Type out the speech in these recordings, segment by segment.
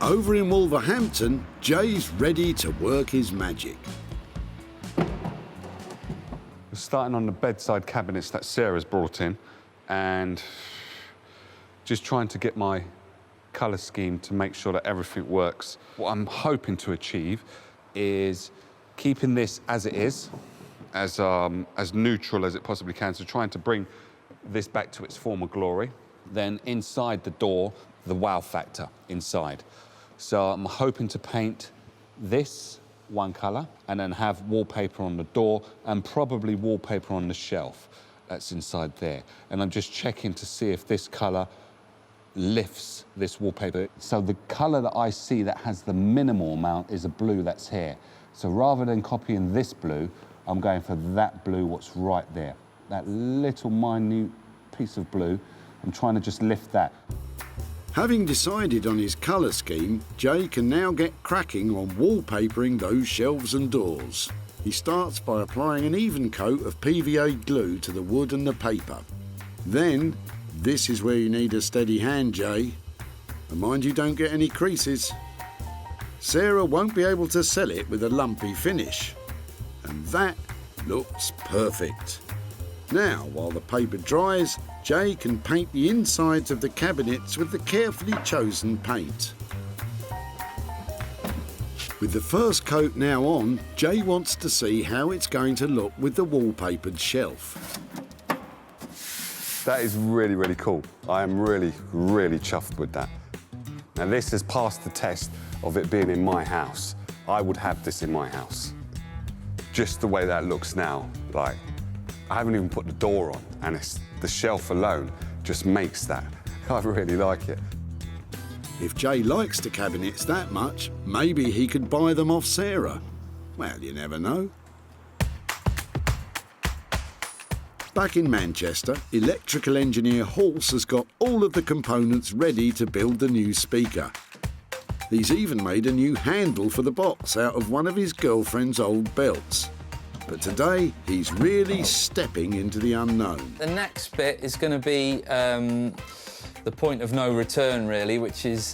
Over in Wolverhampton, Jay's ready to work his magic. We're starting on the bedside cabinets that Sarah's brought in and just trying to get my colour scheme to make sure that everything works. What I'm hoping to achieve is keeping this as it is, as neutral as it possibly can, so trying to bring this back to its former glory. Then inside the door, the wow factor inside. So I'm hoping to paint this one colour and then have wallpaper on the door and probably wallpaper on the shelf that's inside there. And I'm just checking to see if this colour lifts this wallpaper. So the colour that I see that has the minimal amount is a blue that's here. So rather than copying this blue, I'm going for that blue what's right there. That little minute piece of blue, I'm trying to just lift that. Having decided on his colour scheme, Jay can now get cracking on wallpapering those shelves and doors. He starts by applying an even coat of PVA glue to the wood and the paper. Then, this is where you need a steady hand, Jay. And mind you don't get any creases. Sarah won't be able to sell it with a lumpy finish. And that looks perfect. Now, while the paper dries, Jay can paint the insides of the cabinets with the carefully chosen paint. With the first coat now on, Jay wants to see how it's going to look with the wallpapered shelf. That is really, really cool. I am really, really chuffed with that. Now, this has passed the test of it being in my house. I would have this in my house. Just the way that looks now, like, I haven't even put the door on, and it's the shelf alone just makes that. I really like it. If Jay likes the cabinets that much, maybe he could buy them off Sarah. Well, you never know. Back in Manchester, electrical engineer Hulse has got all of the components ready to build the new speaker. He's even made a new handle for the box out of one of his girlfriend's old belts. But today, he's really stepping into the unknown. The next bit is going to be the point of no return, really, which is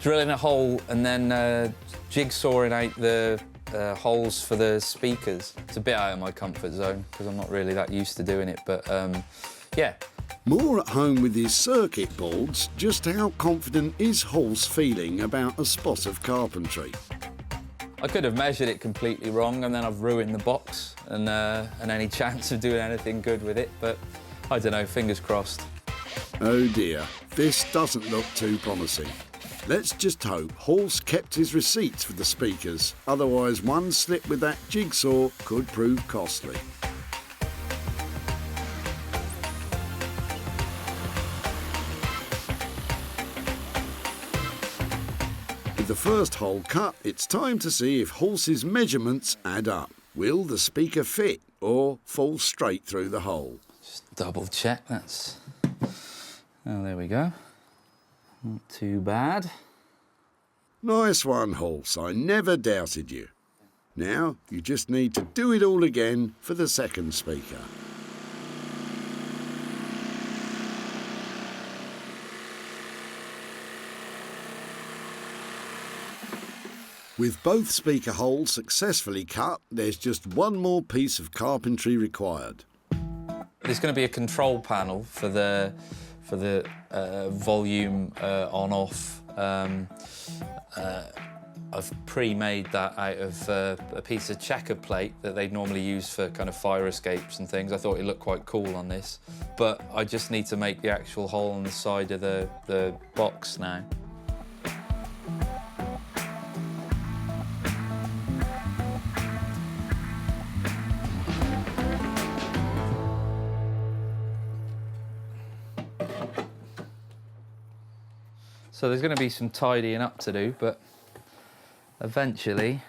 drilling a hole and then jigsawing out the holes for the speakers. It's a bit out of my comfort zone because I'm not really that used to doing it, but yeah. More at home with his circuit boards, just how confident is Hulse feeling about a spot of carpentry? I could have measured it completely wrong and then I've ruined the box and any chance of doing anything good with it, but I don't know, fingers crossed. Oh dear, this doesn't look too promising. Let's just hope Hulse kept his receipts for the speakers, otherwise one slip with that jigsaw could prove costly. With the first hole cut, it's time to see if Hulse's measurements add up. Will the speaker fit or fall straight through the hole? Just double check, that's... Oh, there we go. Not too bad. Nice one, Hulse. I never doubted you. Now, you just need to do it all again for the second speaker. With both speaker holes successfully cut, there's just one more piece of carpentry required. There's going to be a control panel for the volume on-off. I've pre-made that out of a piece of checker plate that they'd normally use for kind of fire escapes and things. I thought it looked quite cool on this, but I just need to make the actual hole on the side of the box now. So there's going to be some tidying up to do, but eventually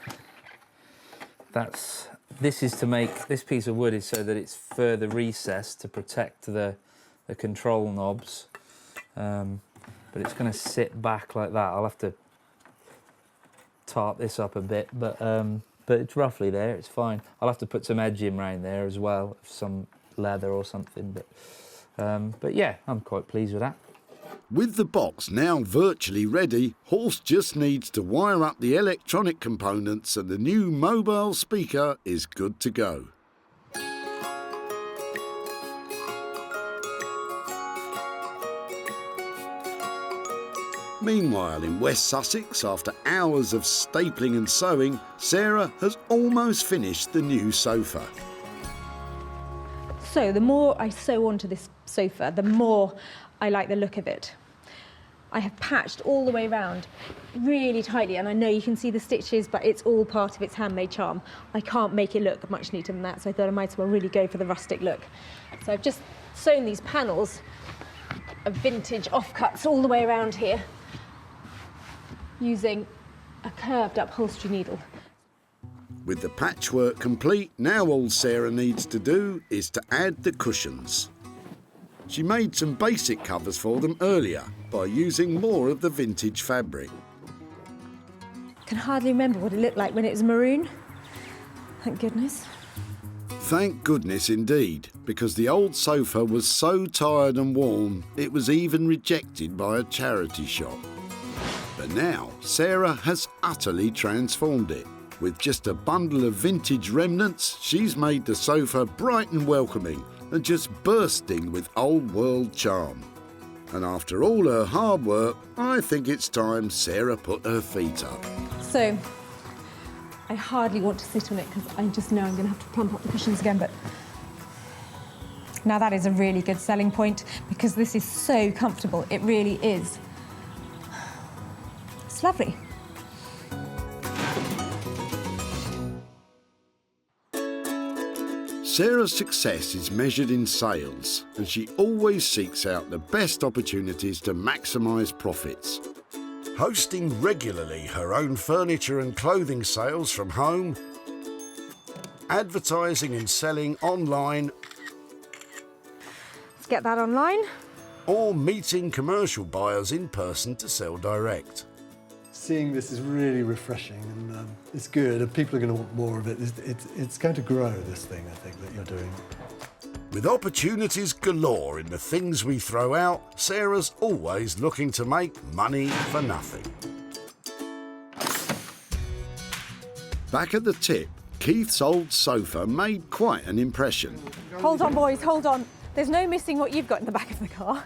this is to make, this piece of wood is so that it's further recessed to protect the control knobs, but it's going to sit back like that. I'll have to tart this up a bit, but it's roughly there, it's fine. I'll have to put some edging around there as well, some leather or something, but yeah, I'm quite pleased with that. With the box now virtually ready, Horse just needs to wire up the electronic components and the new mobile speaker is good to go. Meanwhile, in West Sussex, after hours of stapling and sewing, Sarah has almost finished the new sofa. So the more I sew onto this sofa, the more I like the look of it. I have patched all the way around really tightly, and I know you can see the stitches, but it's all part of its handmade charm. I can't make it look much neater than that, so I thought I might as well really go for the rustic look. So I've just sewn these panels of vintage offcuts all the way around here using a curved upholstery needle. With the patchwork complete, now all Sarah needs to do is to add the cushions. She made some basic covers for them earlier by using more of the vintage fabric. I can hardly remember what it looked like when it was maroon. Thank goodness. Thank goodness indeed, because the old sofa was so tired and worn, it was even rejected by a charity shop. But now, Sarah has utterly transformed it. With just a bundle of vintage remnants, she's made the sofa bright and welcoming and just bursting with old-world charm. And after all her hard work, I think it's time Sarah put her feet up. So, I hardly want to sit on it because I just know I'm going to have to plump up the cushions again, but now that is a really good selling point because this is so comfortable. It really is. It's lovely. Sarah's success is measured in sales, and she always seeks out the best opportunities to maximise profits. Hosting regularly her own furniture and clothing sales from home, advertising and selling online, Let's get that online. or meeting commercial buyers in person to sell direct. Seeing this is really refreshing and it's good and people are going to want more of it. It's going to grow, this thing, I think, that you're doing. With opportunities galore in the things we throw out, Sarah's always looking to make money for nothing. Back at the tip, Keith's old sofa made quite an impression. Hold on, boys, hold on. There's no missing what you've got in the back of the car.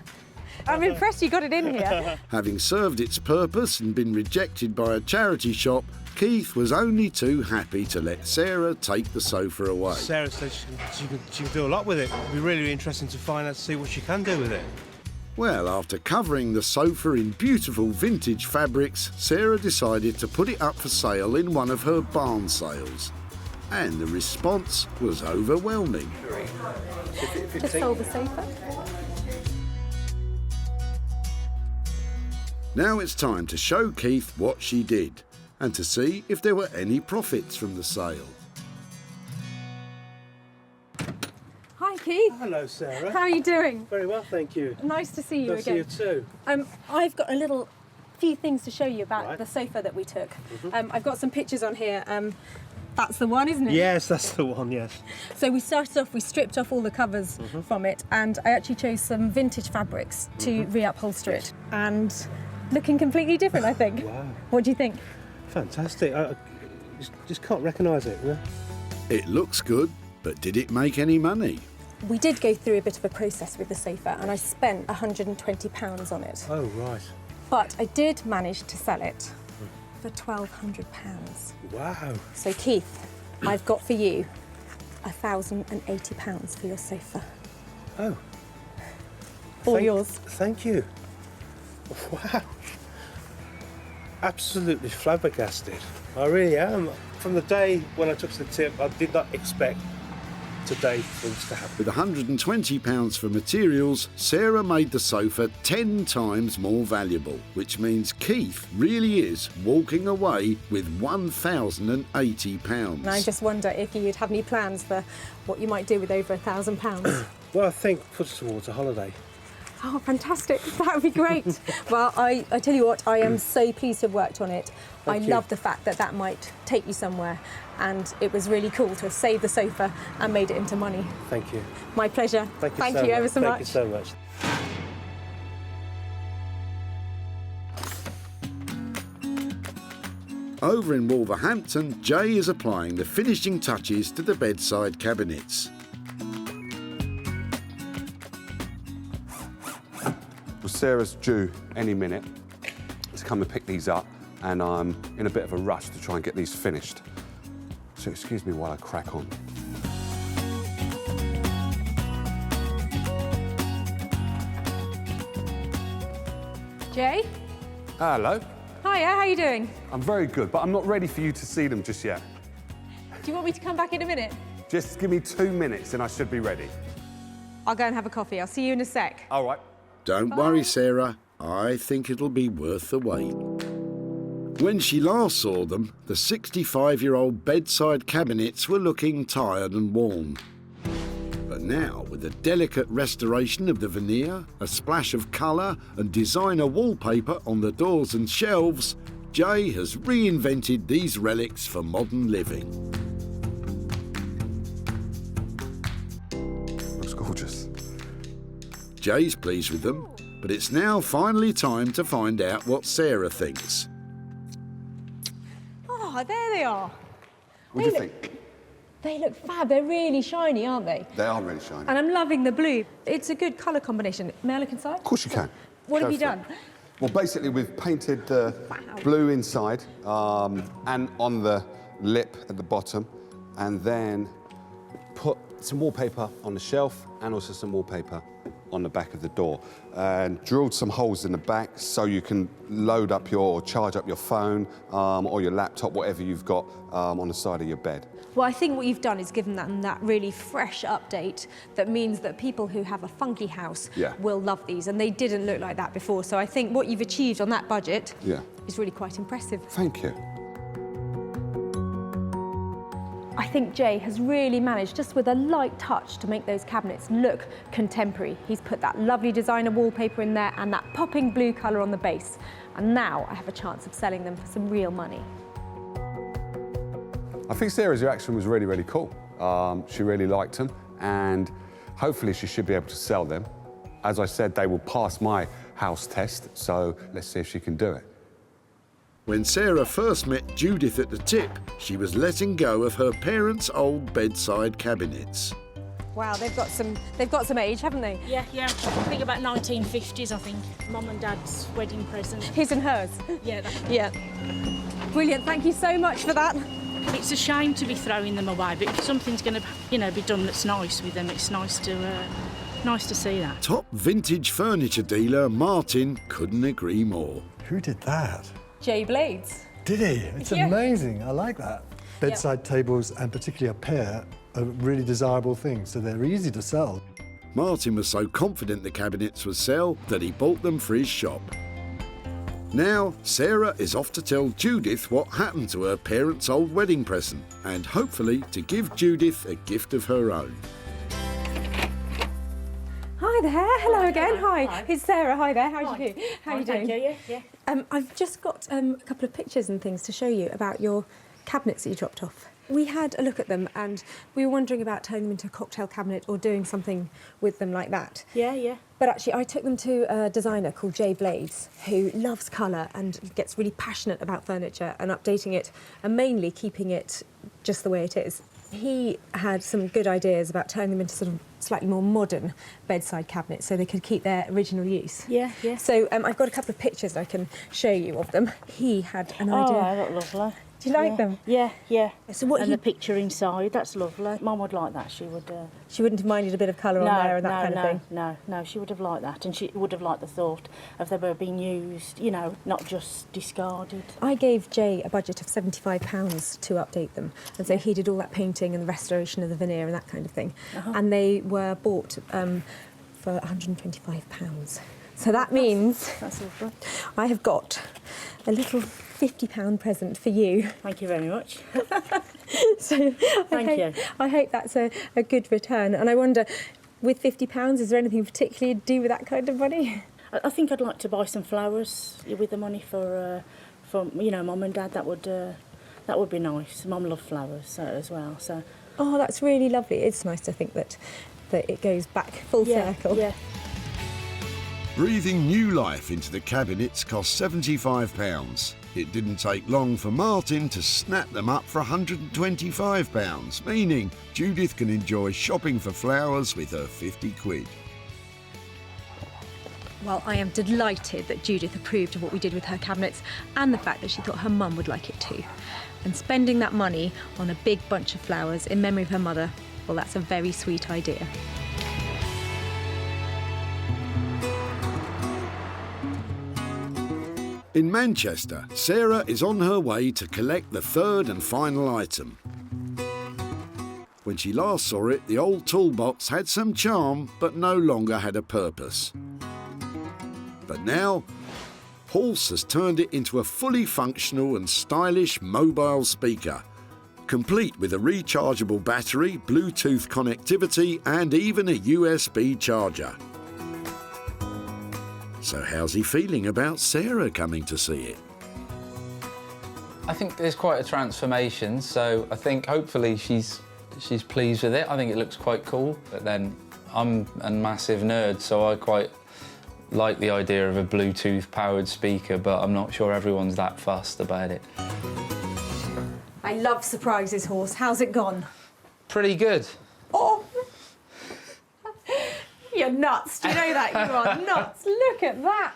I'm impressed you got it in here. Having served its purpose and been rejected by a charity shop, Keith was only too happy to let Sarah take the sofa away. Sarah said she can do a lot with it. It'd be really interesting to find out, to see what she can do with it. Well, after covering the sofa in beautiful vintage fabrics, Sarah decided to put it up for sale in one of her barn sales. And the response was overwhelming. Just sold the sofa. Now it's time to show Keith what she did and to see if there were any profits from the sale. Hi, Keith. Hello, Sarah. How are you doing? Very well, thank you. Nice to see you Nice again. to see you too. I've got a few things to show you about Right. the sofa that we took. I've got some pictures on here. That's the one, isn't it? Yes, that's the one, yes. So we started off, we stripped off all the covers from it, and I actually chose some vintage fabrics to re-upholster it. And looking completely different, I think. Wow. What do you think? Fantastic. I just can't recognise it. Yeah? It looks good, but did it make any money? We did go through a bit of a process with the sofa, and I spent £120 on it. Oh, right. But I did manage to sell it for £1,200. Wow. So Keith, I've got for you £1,080 for your sofa. Oh. All yours. Thank you. Wow. Absolutely flabbergasted. I really am. From the day when I took the tip, I did not expect today for this to happen. With £120 for materials, Sarah made the sofa 10 times more valuable, which means Keith really is walking away with £1,080. And I just wonder if you'd have any plans for what you might do with over £1,000. Well, I think put it towards a holiday. Oh, fantastic. That would be great. Well, I tell you what, I am so pleased to have worked on it. I Thank you. love the fact that that might take you somewhere. And it was really cool to have saved the sofa and made it into money. Thank you. My pleasure. Thank you ever so much. Thank you so much. Over in Wolverhampton, Jay is applying the finishing touches to the bedside cabinets. Well, Sarah's due any minute to come and pick these up, and I'm in a bit of a rush to try and get these finished. So excuse me while I crack on. Jay? Hello. Hiya, how you doing? I'm very good, but I'm not ready for you to see them just yet. Do you want me to come back in a minute? Just give me 2 minutes and I should be ready. I'll go and have a coffee. I'll see you in a sec. All right. Don't worry, Sarah. I think it'll be worth the wait. When she last saw them, the 65-year-old bedside cabinets were looking tired and worn. But now, with a delicate restoration of the veneer, a splash of colour and designer wallpaper on the doors and shelves, Jay has reinvented these relics for modern living. Looks gorgeous. Jay's pleased with them, but it's now finally time to find out what Sarah thinks. Oh, there they are. What do you think? They look fab. They're really shiny, aren't they? They are really shiny. And I'm loving the blue. It's a good colour combination. May I look inside? Of course you can. What Go have you for it. done? Well, basically, we've painted the blue inside and on the lip at the bottom, and then put some wallpaper on the shelf and also some wallpaper on the back of the door, and drilled some holes in the back so you can load up or charge up your phone or your laptop, whatever you've got on the side of your bed. Well, I think what you've done is given them that really fresh update that means that people who have a funky house will love these, and they didn't look like that before. So I think what you've achieved on that budget is really quite impressive. Thank you. I think Jay has really managed, just with a light touch, to make those cabinets look contemporary. He's put that lovely designer wallpaper in there and that popping blue colour on the base. And now I have a chance of selling them for some real money. I think Sarah's reaction was really, really cool. She really liked them, and hopefully she should be able to sell them. As I said, they will pass my house test, so let's see if she can do it. When Sarah first met Judith at the tip, she was letting go of her parents' old bedside cabinets. Wow, they've got some age, haven't they? Yeah. I think about 1950s, I think. Mum and Dad's wedding present. His and hers. Yeah, Yeah. Brilliant, thank you so much for that. it's a shame to be throwing them away, but if something's going to, be done that's nice with them, it's nice to see that. Top vintage furniture dealer Martin couldn't agree more. Who did that? Jay Blades. Did he? It's amazing. I like that. Bedside tables, and particularly a pair, are really desirable things, so they're easy to sell. Martin was so confident the cabinets would sell that he bought them for his shop. Now, Sarah is off to tell Judith what happened to her parents' old wedding present, and hopefully to give Judith a gift of her own. Hi there, hello again. Hi, it's Sarah. Hi there. How are you doing? How are you doing? Thank you, yeah. I've just got a couple of pictures and things to show you about your cabinets that you dropped off. We had a look at them and we were wondering about turning them into a cocktail cabinet or doing something with them like that. Yeah. But actually, I took them to a designer called Jay Blades, who loves colour and gets really passionate about furniture and updating it and mainly keeping it just the way it is. He had some good ideas about turning them into sort of slightly more modern bedside cabinets so they could keep their original use. Yeah. So I've got a couple of pictures I can show you of them. He had an idea. Oh, they look lovely. Do you like them? Yeah. So what and the picture inside, that's lovely. Mum would like that, she would. She wouldn't have minded a bit of colour on there and that kind of thing? No, she would have liked that, and she would have liked the thought of they were being used, not just discarded. I gave Jay a budget of £75 to update them, and so he did all that painting and the restoration of the veneer and that kind of thing. And they were bought for £125. So that means That's lovely. I have got a little £50 present for you. Thank you very much. So I hope that's a good return. And I wonder, with £50, is there anything particularly to do with that kind of money? I think I'd like to buy some flowers with the money for Mum and Dad. That would be nice. Mum loved flowers as well. So. Oh, that's really lovely. It's nice to think that it goes back full circle. Yeah. Breathing new life into the cabinets cost £75. It didn't take long for Martin to snap them up for £125, meaning Judith can enjoy shopping for flowers with her 50 quid. Well, I am delighted that Judith approved of what we did with her cabinets and the fact that she thought her mum would like it too. And spending that money on a big bunch of flowers in memory of her mother, well, that's a very sweet idea. In Manchester, Sarah is on her way to collect the third and final item. When she last saw it, the old toolbox had some charm, but no longer had a purpose. But now, Horse has turned it into a fully functional and stylish mobile speaker, complete with a rechargeable battery, Bluetooth connectivity, and even a USB charger. So how's he feeling about Sarah coming to see it? I think there's quite a transformation, so I think hopefully she's pleased with it. I think it looks quite cool, but then I'm a massive nerd, so I quite like the idea of a Bluetooth-powered speaker, but I'm not sure everyone's that fussed about it. I love surprises, Horse. How's it gone? Pretty good. Oh! You're nuts. Do you know that? You are nuts. Look at that.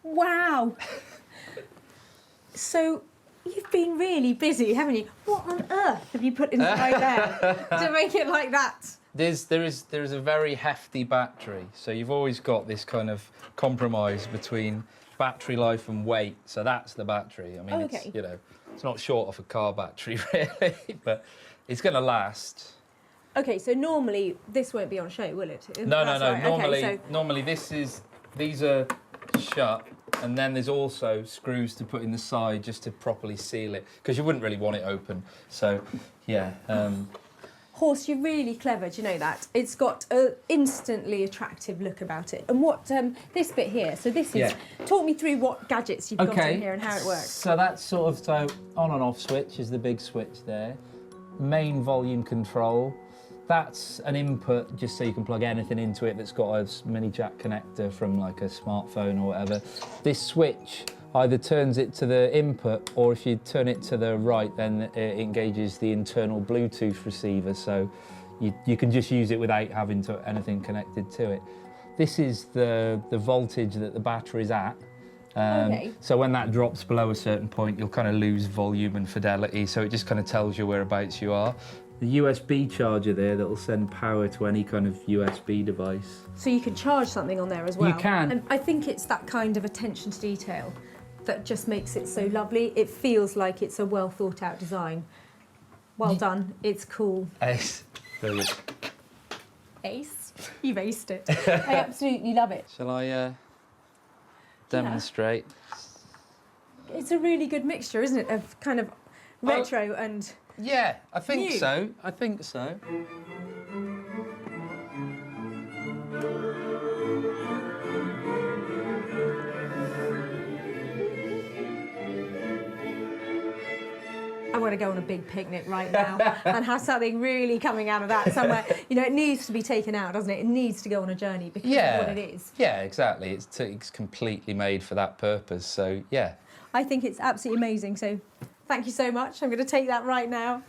Wow. So, you've been really busy, haven't you? What on earth have you put inside there to make it like that? There is a very hefty battery, so you've always got this kind of compromise between battery life and weight. So that's the battery. I mean, Okay. it's, you know, it's not short of a car battery really, but it's going to last. Okay, so normally this won't be on show, will it? No. Right. Normally, okay, normally these are shut, and then there's also screws to put in the side just to properly seal it, because you wouldn't really want it open. So, yeah. Horse, you're really clever, do you know that? It's got an instantly attractive look about it. And what, this bit here, so this is, Yeah. Talk me through what gadgets you've got in here and how it works. So that's sort of, so on and off switch is the big switch there. Main volume control. That's an input just so you can plug anything into it that's got a mini jack connector from like a smartphone or whatever. This switch either turns it to the input, or if you turn it to the right, then it engages the internal Bluetooth receiver, so you can just use it without having anything connected to it. This is the voltage that the battery's at. Okay. So when that drops below a certain point, you'll kind of lose volume and fidelity, so it just kind of tells you whereabouts you are. The USB charger there that will send power to any kind of USB device. So you can charge something on there as well. You can. And I think it's that kind of attention to detail that just makes it so lovely. It feels like it's a well thought out design. Well done, it's cool. Ace. Brilliant. Ace, you've aced it. I absolutely love it. Shall I demonstrate? It's a really good mixture, isn't it, of kind of retro and... Yeah, I think new. so. I think so. I want to go on a big picnic right now and have something really coming out of that somewhere. You know, it needs to be taken out, doesn't it? It needs to go on a journey because of what it is. Yeah, exactly. It's completely made for that purpose, so yeah. I think it's absolutely amazing, so thank you so much. I'm going to take that right now.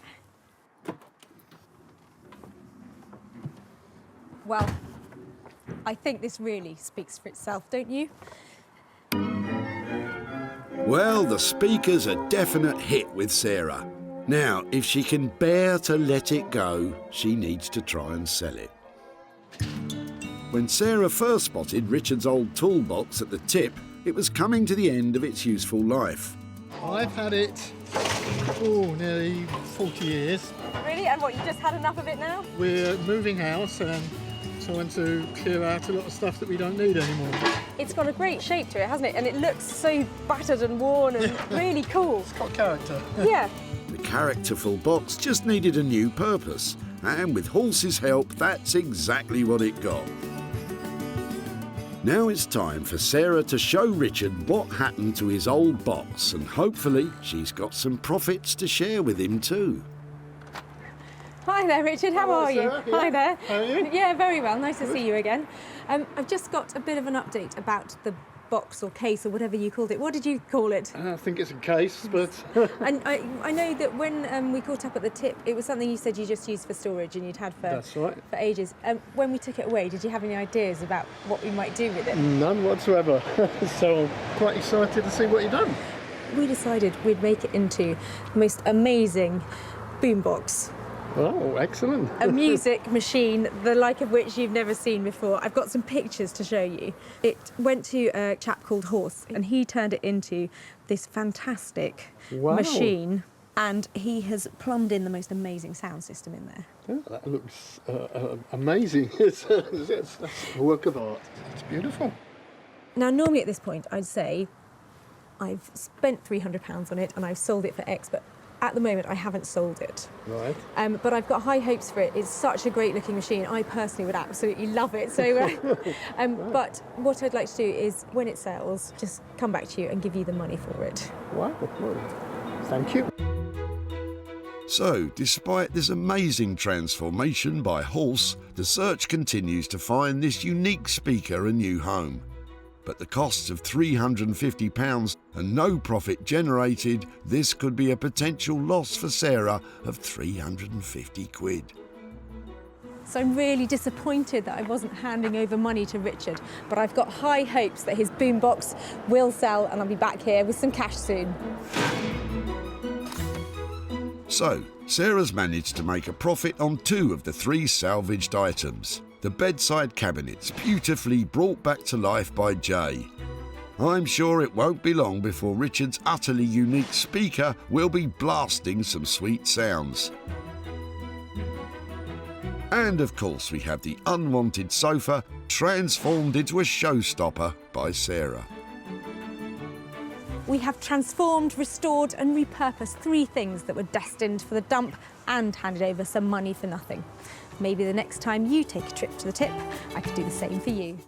Well, I think this really speaks for itself, don't you? Well, the speaker's a definite hit with Sarah. Now, if she can bear to let it go, she needs to try and sell it. When Sarah first spotted Richard's old toolbox at the tip, it was coming to the end of its useful life. I've had it, nearly 40 years. Really? And what, you just had enough of it now? We're moving house and trying to clear out a lot of stuff that we don't need anymore. It's got a great shape to it, hasn't it? And it looks so battered and worn and really cool. It's got character. Yeah. The characterful box just needed a new purpose, and with Horse's help, that's exactly what it got. Now it's time for Sarah to show Richard what happened to his old box, and hopefully she's got some profits to share with him too. Hi there, Richard. How are you? Sarah. Yeah. Hi there. How are you? Yeah, very well. Nice to see you again. I've just got a bit of an update about the box or case or whatever you called it. What did you call it? I think it's a case, but... And I know that when we caught up at the tip, it was something you said you just used for storage and you'd had for, That's right. for ages. When we took it away, did you have any ideas about what we might do with it? None whatsoever. So I'm quite excited to see what you've done. We decided we'd make it into the most amazing boombox. Oh, excellent. A music machine, the like of which you've never seen before. I've got some pictures to show you. It went to a chap called Horse, and he turned it into this fantastic Wow. machine, and he has plumbed in the most amazing sound system in there. Yeah, that looks amazing. It's a work of art. It's beautiful. Now, normally at this point, I'd say I've spent £300 on it and I've sold it for X, but at the moment, I haven't sold it. Right. But I've got high hopes for it. It's such a great looking machine. I personally would absolutely love it. So, but what I'd like to do is, when it sells, just come back to you and give you the money for it. Wow. Well, thank you. So, despite this amazing transformation by Horse, the search continues to find this unique speaker a new home. But the costs of £350 and no profit generated, this could be a potential loss for Sarah of 350 quid. So I'm really disappointed that I wasn't handing over money to Richard, but I've got high hopes that his boombox will sell and I'll be back here with some cash soon. So, Sarah's managed to make a profit on 2 of the 3 salvaged items. The bedside cabinets, beautifully brought back to life by Jay. I'm sure it won't be long before Richard's utterly unique speaker will be blasting some sweet sounds. And of course we have the unwanted sofa transformed into a showstopper by Sarah. We have transformed, restored and repurposed 3 things that were destined for the dump and handed over some money for nothing. Maybe the next time you take a trip to the tip, I could do the same for you.